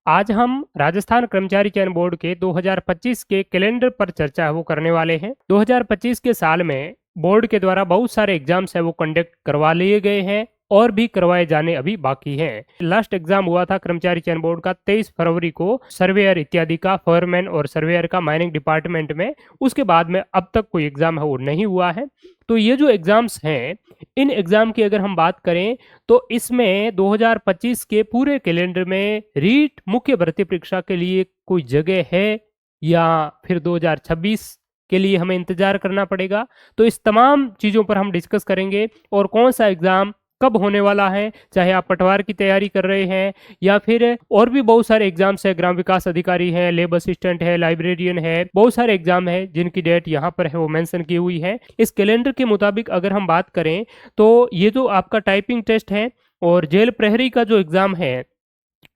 आज हम राजस्थान कर्मचारी चयन बोर्ड के 2025 के कैलेंडर पर चर्चा है वो करने वाले हैं। 2025 के साल में बोर्ड के द्वारा बहुत सारे एग्जाम्स है वो कंडक्ट करवा लिए गए हैं और भी करवाए जाने अभी बाकी हैं। लास्ट एग्जाम हुआ था कर्मचारी चयन बोर्ड का 23 फरवरी को, सर्वेयर इत्यादि का, फायरमैन और सर्वेयर का माइनिंग डिपार्टमेंट में। उसके बाद में अब तक कोई एग्जाम है वो नहीं हुआ है। तो ये जो एग्जाम्स हैं, इन एग्जाम की अगर हम बात करें तो इसमें 2025 के पूरे कैलेंडर में रीट मुख्य भर्ती परीक्षा के लिए कोई जगह है या फिर 2026 के लिए हमें इंतजार करना पड़ेगा। तो इस तमाम चीज़ों पर हम डिस्कस करेंगे और कौन सा एग्जाम कब होने वाला है, चाहे आप पटवार की तैयारी कर रहे हैं या फिर और भी बहुत सारे एग्जाम्स है, ग्राम विकास अधिकारी है, लेब असिस्टेंट है, लाइब्रेरियन है, बहुत सारे एग्जाम है जिनकी डेट यहाँ पर है वो मेंशन की हुई है। इस कैलेंडर के मुताबिक अगर हम बात करें तो ये जो आपका टाइपिंग टेस्ट है और जेल प्रहरी का जो एग्जाम है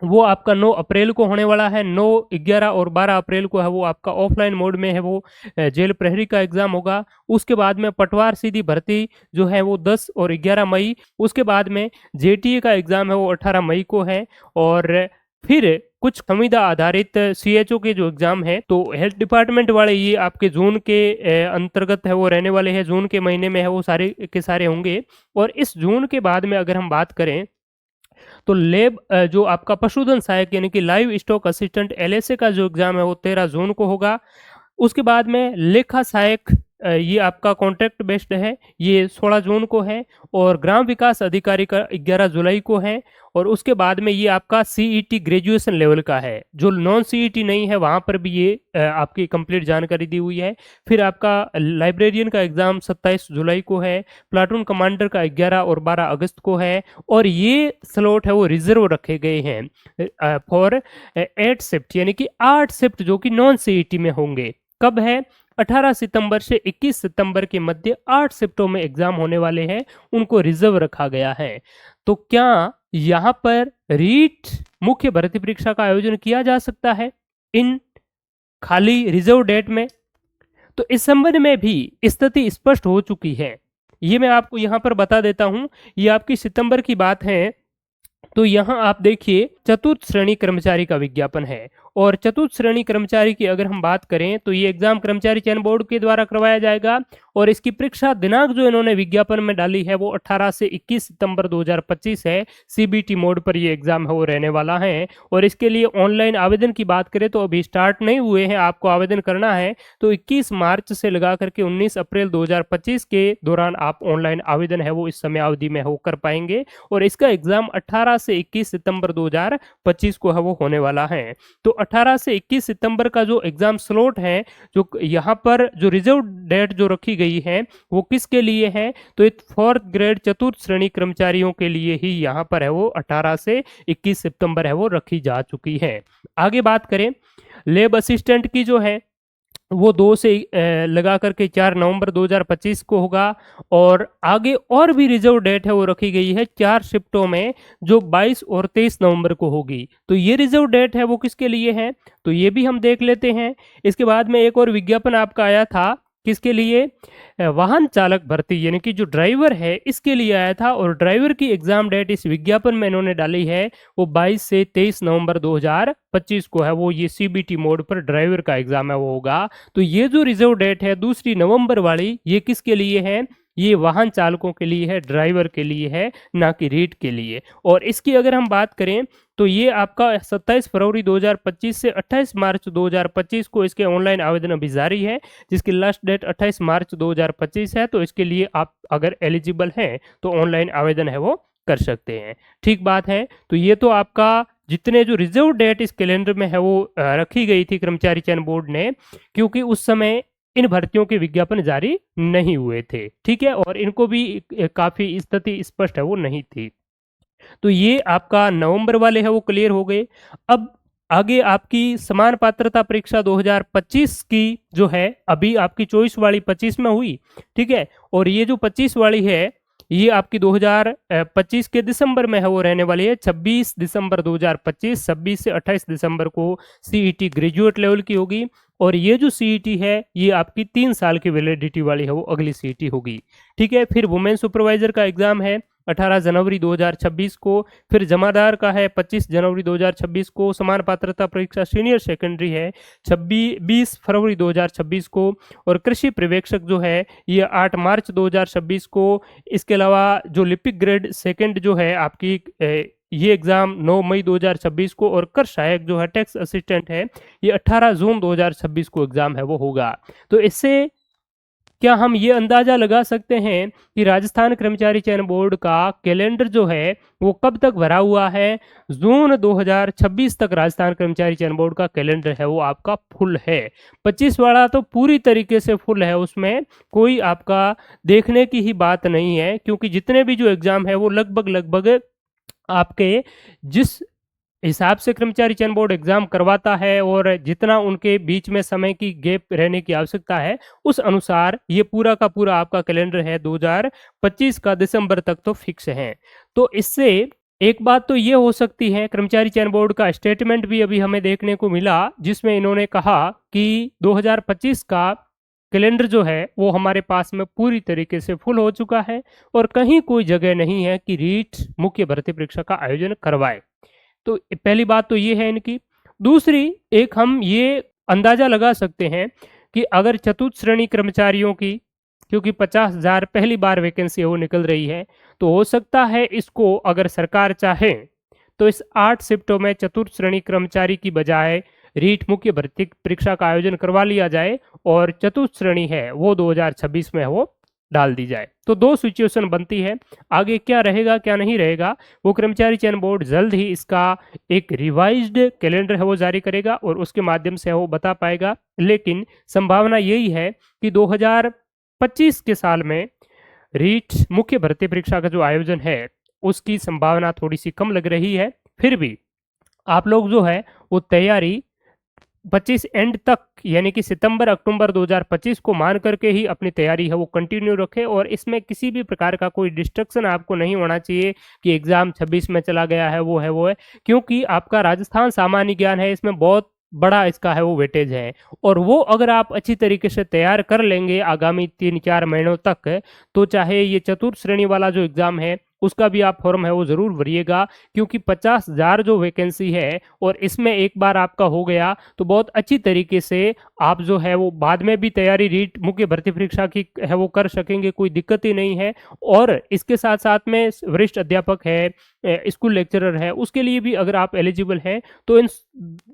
वो आपका 9 अप्रैल को होने वाला है। 9, 11 और 12 अप्रैल को है वो आपका ऑफलाइन मोड में है वो जेल प्रहरी का एग्जाम होगा। उसके बाद में पटवार सीधी भर्ती जो है वो 10 और 11 मई। उसके बाद में जेटीए का एग्जाम है वो 18 मई को है। और फिर कुछ संविदा आधारित सीएचओ के जो एग्जाम है तो हेल्थ डिपार्टमेंट वाले ये आपके जून के अंतर्गत है वो रहने वाले हैं। जून के महीने में है वो सारे के सारे होंगे। और इस जून के बाद में अगर हम बात करें तो लेब जो आपका पशुधन सहायक यानी कि लाइव स्टॉक असिस्टेंट एलएसए का जो एग्जाम है वो 13 जून को होगा। उसके बाद में लेखा सहायक ये आपका कॉन्ट्रैक्ट बेस्ड है, ये 16 जून को है। और ग्राम विकास अधिकारी का 11 जुलाई को है। और उसके बाद में ये आपका सीईटी ग्रेजुएशन लेवल का है, जो नॉन सीईटी नहीं है वहाँ पर भी ये आपकी कंप्लीट जानकारी दी हुई है। फिर आपका लाइब्रेरियन का एग्ज़ाम 27 जुलाई को है। प्लाटून कमांडर का 11 और 12 अगस्त को है। और ये स्लॉट है वो रिजर्व रखे गए हैं फॉर 8 शिफ्ट यानी कि 8 शिफ्ट जो कि नॉन सीईटी में होंगे। कब है? 18 सितंबर से 21 सितंबर के मध्य 8 शिफ्टों में एग्जाम होने वाले हैं, उनको रिजर्व रखा गया है। तो क्या यहाँ पर रीट मुख्य भर्ती परीक्षा का आयोजन किया जा सकता है इन खाली रिजर्व डेट में? तो इस संबंध में भी स्थिति स्पष्ट हो चुकी है। ये मैं आपको यहाँ पर बता देता हूँ। ये आपकी सितंबर की बात है। तो यहाँ आप देखिए चतुर्थ श्रेणी कर्मचारी का विज्ञापन है। और चतुर्थ श्रेणी कर्मचारी की अगर हम बात करें तो ये एग्जाम कर्मचारी चयन बोर्ड के द्वारा करवाया जाएगा। और इसकी परीक्षा दिनांक जो इन्होंने विज्ञापन में डाली है वो 18 से 21 सितंबर 2025 है। सीबीटी मोड पर ये एग्जाम है वो रहने वाला है। और इसके लिए ऑनलाइन आवेदन की बात करें तो अभी स्टार्ट नहीं हुए हैं, आपको आवेदन करना है तो 21 मार्च से लगा करके 19 अप्रैल 2025 के दौरान आप ऑनलाइन आवेदन है वो इस समय अवधि में हो कर पाएंगे। और इसका एग्जाम 18 से 21 सितंबर 2025 को है वो होने वाला है। तो 18 से 21 सितंबर का जो एग्जाम स्लॉट है, जो यहाँ पर जो रिजर्व डेट जो रखी गई है वो किसके लिए है? तो 4th ग्रेड चतुर्थ श्रेणी कर्मचारियों के लिए ही यहाँ पर है वो 18 से 21 सितंबर है वो रखी जा चुकी है। आगे बात करें लेब असिस्टेंट की जो है वो 2 से लगा करके 4 नवंबर 2025 को होगा। और आगे और भी रिजर्व डेट है वो रखी गई है 4 शिफ्टों में, जो 22 और 23 नवंबर को होगी। तो ये रिजर्व डेट है वो किसके लिए है तो ये भी हम देख लेते हैं। इसके बाद में एक और विज्ञापन आपका आया था, किसके लिए? वाहन चालक भर्ती यानी कि जो ड्राइवर है इसके लिए आया था। और ड्राइवर की एग्जाम डेट इस विज्ञापन में इन्होंने डाली है वो 22 से 23 नवंबर 2025 को है वो ये सीबीटी मोड पर ड्राइवर का एग्जाम है वो होगा। तो ये जो रिजर्व डेट है 2 नवंबर वाली, ये किसके लिए है? ये वाहन चालकों के लिए है, ड्राइवर के लिए है, ना कि रीट के लिए। और इसकी अगर हम बात करें तो ये आपका 27 फरवरी 2025 से 28 मार्च 2025 को इसके ऑनलाइन आवेदन अभी जारी है, जिसकी लास्ट डेट 28 मार्च 2025 है। तो इसके लिए आप अगर एलिजिबल हैं तो ऑनलाइन आवेदन है वो कर सकते हैं। ठीक बात है। तो ये तो आपका जितने जो रिजर्व डेट इस कैलेंडर में है वो रखी गई थी कर्मचारी चयन बोर्ड ने, क्योंकि उस समय इन भर्तियों के विज्ञापन जारी नहीं हुए थे। ठीक है। और इनको भी काफी स्थिति स्पष्ट है वो नहीं थी। तो ये आपका नवंबर वाले है वो क्लियर हो गए। अब आगे आपकी समान पात्रता परीक्षा 2025 की जो है अभी आपकी चॉइस वाली 25 में हुई। ठीक है। और ये जो 25 वाली है ये आपकी 2025 के दिसंबर में है वो रहने वाली है। 26 दिसंबर 2025, 26 से 28 दिसंबर को सीईटी ग्रेजुएट लेवल की होगी। और ये जो सीईटी है ये आपकी 3 साल की वैलिडिटी वाली है वो अगली सीईटी होगी। ठीक है। फिर वुमेन सुपरवाइजर का एग्जाम है 18 जनवरी 2026 को। फिर जमादार का है 25 जनवरी 2026 को। समान पात्रता परीक्षा सीनियर सेकेंडरी है 20 फरवरी 2026 को। और कृषि पर्यवेक्षक जो है ये 8 मार्च 2026 को। इसके अलावा जो लिपिक ग्रेड सेकंड जो है आपकी ये एग्जाम 9 मई 2026 को। और कर सहायक जो है टैक्स असिस्टेंट है ये 18 जून 2026 को एग्जाम है वो होगा। तो इससे क्या हम ये अंदाजा लगा सकते हैं कि राजस्थान कर्मचारी चयन बोर्ड का कैलेंडर जो है वो कब तक भरा हुआ है? जून 2026 तक राजस्थान कर्मचारी चयन बोर्ड का कैलेंडर है वो आपका फुल है। 25 वाला तो पूरी तरीके से फुल है, उसमें कोई आपका देखने की ही बात नहीं है, क्योंकि जितने भी जो एग्जाम है वो लगभग आपके जिस हिसाब से कर्मचारी चयन बोर्ड एग्जाम करवाता है और जितना उनके बीच में समय की गैप रहने की आवश्यकता है उस अनुसार ये पूरा का पूरा आपका कैलेंडर है 2025 का दिसंबर तक तो फिक्स है। तो इससे एक बात तो ये हो सकती है, कर्मचारी चयन बोर्ड का स्टेटमेंट भी अभी हमें देखने को मिला जिसमें इन्होंने कहा कि 2025 का कैलेंडर जो है वो हमारे पास में पूरी तरीके से फुल हो चुका है और कहीं कोई जगह नहीं है कि रीट मुख्य भर्ती परीक्षा का आयोजन करवाए। तो पहली बात तो ये है इनकी। दूसरी, एक हम ये अंदाजा लगा सकते हैं कि अगर चतुर्थ श्रेणी कर्मचारियों की, क्योंकि 50,000 पहली बार वैकेंसी वो निकल रही है, तो हो सकता है इसको अगर सरकार चाहे तो इस 8 शिफ्टों में चतुर्थ श्रेणी कर्मचारी की बजाय रीट मुख्य भर्ती परीक्षा का आयोजन करवा लिया जाए और चतुर्थ श्रेणी है वो 2026 में वो डाल दी जाए। तो दो सिचुएशन बनती है। आगे क्या रहेगा क्या नहीं रहेगा वो कर्मचारी चयन बोर्ड जल्द ही इसका एक रिवाइज्ड कैलेंडर है वो जारी करेगा और उसके माध्यम से वो बता पाएगा। लेकिन संभावना यही है कि 2025 के साल में रीट मुख्य भर्ती परीक्षा का जो आयोजन है उसकी संभावना थोड़ी सी कम लग रही है। फिर भी आप लोग जो है वो तैयारी 25 एंड तक यानी कि सितंबर अक्टूबर 2025 को मान करके ही अपनी तैयारी है वो कंटिन्यू रखें और इसमें किसी भी प्रकार का कोई डिस्ट्रक्शन आपको नहीं होना चाहिए कि एग्जाम 26 में चला गया है वो है, क्योंकि आपका राजस्थान सामान्य ज्ञान है इसमें बहुत बड़ा इसका है वो वेटेज है और वो अगर आप अच्छी तरीके से तैयार कर लेंगे आगामी 3-4 महीनों तक, तो चाहे ये चतुर्थ श्रेणी वाला जो एग्जाम है उसका भी आप फॉर्म है वो ज़रूर भरिएगा, क्योंकि 50,000 जो वैकेंसी है और इसमें एक बार आपका हो गया तो बहुत अच्छी तरीके से आप जो है वो बाद में भी तैयारी रीट मुख्य भर्ती परीक्षा की है वो कर सकेंगे, कोई दिक्कत ही नहीं है। और इसके साथ साथ में वरिष्ठ अध्यापक है, स्कूल लेक्चरर है, उसके लिए भी अगर आप एलिजिबल हैं तो इन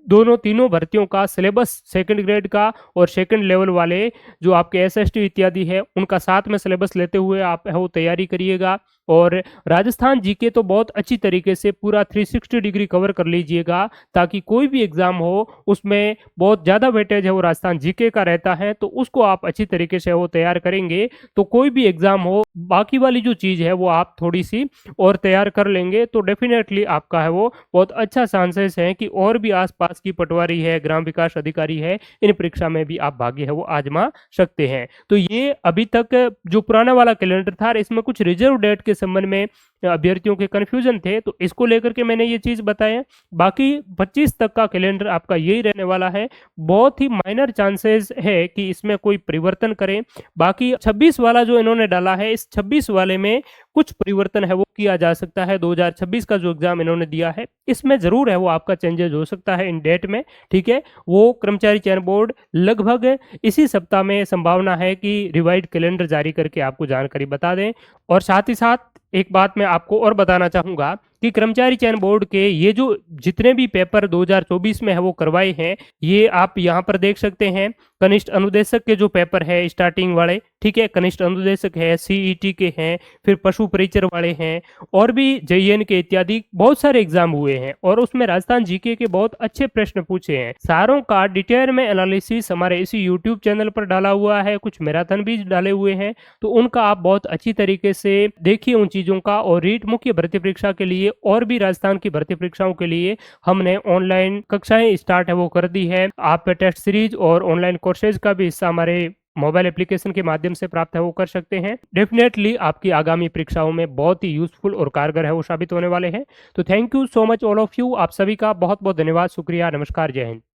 दोनों तीनों भर्तियों का सिलेबस सेकंड ग्रेड का और सेकंड लेवल वाले जो आपके एसएसटी इत्यादि है उनका साथ में सिलेबस लेते हुए आप है वो तैयारी करिएगा। और राजस्थान जीके तो बहुत अच्छी तरीके से पूरा 360 डिग्री कवर कर लीजिएगा, ताकि कोई भी एग्जाम हो उसमें बहुत ज़्यादा वेटेज है वो राजस्थान जीके का रहता है, तो उसको आप अच्छी तरीके से वो तैयार करेंगे तो कोई भी एग्जाम हो बाकी वाली जो चीज़ है वो आप थोड़ी सी और तैयार कर लेंगे तो डेफिनेटली आपका है वो बहुत अच्छा चांसेस है कि और भी आसपास की पटवारी है, ग्राम विकास अधिकारी है, इन परीक्षा में भी आप भाग्य है वो आजमा सकते हैं। तो ये अभी तक जो पुराना वाला कैलेंडर था इसमें कुछ रिजर्व डेट के संबंध में अभ्यर्थियों के कंफ्यूजन थे, तो इसको लेकर के मैंने ये चीज बताया। बाकी 25 तक का कैलेंडर आपका यही रहने वाला है, बहुत ही माइनर चांसेस है कि इसमें कोई परिवर्तन करें। बाकी 26 वाला जो इन्होंने डाला है, इस 26 वाले में कुछ परिवर्तन है वो किया जा सकता है। 2026 का जो एग्जाम इन्होंने दिया है इसमें जरूर है वो आपका चेंजेस हो सकता है इन डेट में, ठीक है। वो कर्मचारी चयन बोर्ड लगभग इसी सप्ताह में संभावना है कि रिवाइड कैलेंडर जारी करके आपको जानकारी बता दें। और साथ ही साथ एक बात मैं आपको और बताना चाहूंगा कि कर्मचारी चयन बोर्ड के ये जो जितने भी पेपर 2024 में है वो करवाए हैं, ये आप यहाँ पर देख सकते हैं। कनिष्ठ अनुदेशक के जो पेपर है स्टार्टिंग वाले, ठीक है, कनिष्ठ अनुदेशक है, सीईटी के हैं, फिर पशु परिचर वाले हैं और भी जेईएन के इत्यादि बहुत सारे एग्जाम हुए हैं और उसमें राजस्थान जीके के बहुत अच्छे प्रश्न पूछे हैं। सारों का डिटेल में एनालिसिस हमारे इसी यूट्यूब चैनल पर डाला हुआ है, कुछ मैराथन भी डाले हुए हैं, तो उनका आप बहुत अच्छी तरीके से देखिए उन चीजों का। और रीट मुख्य भर्ती परीक्षा के लिए और भी राजस्थान की भर्ती परीक्षाओं के लिए हमने ऑनलाइन कक्षाएं स्टार्ट है वो कर दी है। आप टेस्ट सीरीज और ऑनलाइन कोर्सेज का भी हिस्सा हमारे मोबाइल एप्लीकेशन के माध्यम से प्राप्त है वो कर सकते हैं। डेफिनेटली आपकी आगामी परीक्षाओं में बहुत ही यूजफुल और कारगर है वो साबित होने वाले हैं। तो thank you so much all of you, आप सभी का बहुत बहुत धन्यवाद, शुक्रिया, नमस्कार, जय हिंद।